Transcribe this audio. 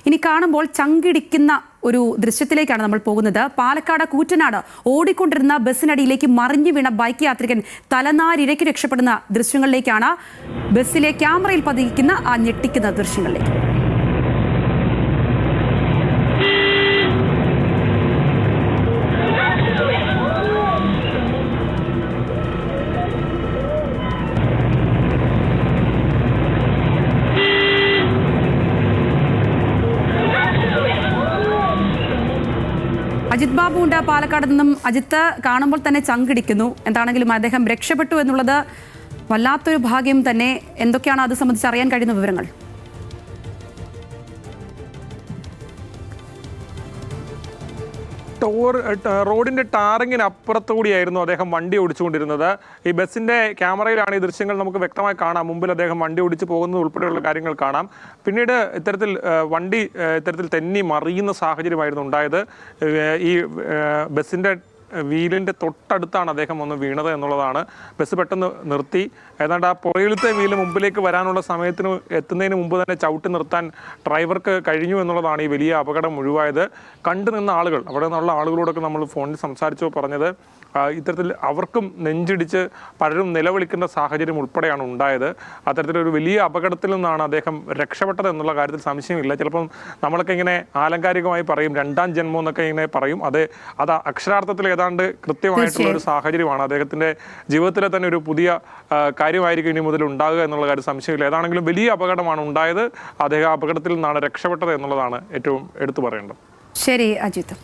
ഇനി കാണുമ്പോൾ ചങ്കിടിക്കുന്ന ഒരു ദൃശ്യത്തിലേക്കാണ് നമ്മൾ പോകുന്നത്. പാലക്കാട് കൂറ്റനാട് ഓടിക്കൊണ്ടിരുന്ന ബസ്സിനടിയിലേക്ക് മറിഞ്ഞു വീണ ബൈക്ക് യാത്രികൻ തലനാരിഴയ്ക്ക് രക്ഷപ്പെടുന്ന ദൃശ്യങ്ങളിലേക്കാണ്. ബസ്സിലെ ക്യാമറയിൽ പതിക്കുന്ന ആ ഞെട്ടിക്കുന്ന ദൃശ്യങ്ങളിലേക്ക്. അജിത് ബാബു ഉണ്ട് പാലക്കാട് നിന്നും. അജിത്ത്, കാണുമ്പോൾ തന്നെ ചങ്കിടിക്കുന്നു. എന്താണെങ്കിലും അദ്ദേഹം രക്ഷപ്പെട്ടു എന്നുള്ളത് വല്ലാത്തൊരു ഭാഗ്യം തന്നെ. എന്തൊക്കെയാണ് അത് സംബന്ധിച്ച് അറിയാൻ കഴിയുന്ന വിവരങ്ങൾ? റോഡിന്റെ ടാറിങ്ങിന് അപ്പുറത്തുകൂടിയായിരുന്നു അദ്ദേഹം വണ്ടി ഓടിച്ചുകൊണ്ടിരുന്നത്. ഈ ബസ്സിന്റെ ക്യാമറയിലാണ് ഈ ദൃശ്യങ്ങൾ നമുക്ക് വ്യക്തമായി കാണാം. മുമ്പിൽ അദ്ദേഹം വണ്ടി ഓടിച്ചു പോകുന്നത് ഉൾപ്പെടെയുള്ള കാര്യങ്ങൾ കാണാം. പിന്നീട് വണ്ടി ഇത്തരത്തിൽ തെന്നി മറിയുന്ന സാഹചര്യമായിരുന്നു ഉണ്ടായത്. ഈ ബസ്സിന്റെ വീലിൻ്റെ തൊട്ടടുത്താണ് അദ്ദേഹം ഒന്ന് വീണത് എന്നുള്ളതാണ്. ബസ് പെട്ടെന്ന് നിർത്തി. ഏതാണ്ട് ആ പുറകിലത്തെ വീല് മുമ്പിലേക്ക് വരാനുള്ള സമയത്തിന് എത്തുന്നതിന് മുമ്പ് തന്നെ ചവിട്ടി നിർത്താൻ ഡ്രൈവർക്ക് കഴിഞ്ഞു എന്നുള്ളതാണ് ഈ വലിയ അപകടം ഒഴിവായത്. കണ്ടു നിന്ന ആളുകൾ, അവിടെ നിന്നുള്ള ആളുകളോടൊക്കെ നമ്മൾ ഫോണിൽ സംസാരിച്ചോ പറഞ്ഞത് ഇത്തരത്തിൽ അവർക്കും നെഞ്ചിടിച്ച് പലരും നിലവിളിക്കുന്ന സാഹചര്യം ഉൾപ്പെടെയാണ് ഉണ്ടായത്. അത്തരത്തിലൊരു വലിയ അപകടത്തിൽ നിന്നാണ് അദ്ദേഹം രക്ഷപ്പെട്ടത് എന്നുള്ള കാര്യത്തിൽ സംശയമില്ല. ചിലപ്പം നമ്മളൊക്കെ ഇങ്ങനെ ആലങ്കാരികമായി പറയും രണ്ടാം ജന്മം എന്നൊക്കെ ഇങ്ങനെ പറയും. അത് അക്ഷരാർത്ഥത്തിൽ ഏതാണ്ട് കൃത്യമായിട്ടുള്ള ഒരു സാഹചര്യമാണ്. അദ്ദേഹത്തിന്റെ ജീവിതത്തിലെ തന്നെ ഒരു പുതിയ കാര്യമായിരിക്കും ഇനി മുതൽ ഉണ്ടാകുക എന്നുള്ള കാര്യം സംശയമില്ല. ഏതാണെങ്കിലും വലിയ അപകടമാണ് ഉണ്ടായത്. അദ്ദേഹം അപകടത്തിൽ നിന്നാണ് രക്ഷപ്പെട്ടത് എന്നുള്ളതാണ് ഏറ്റവും എടുത്തു പറയേണ്ടത്. ശരി അജിത്ത്.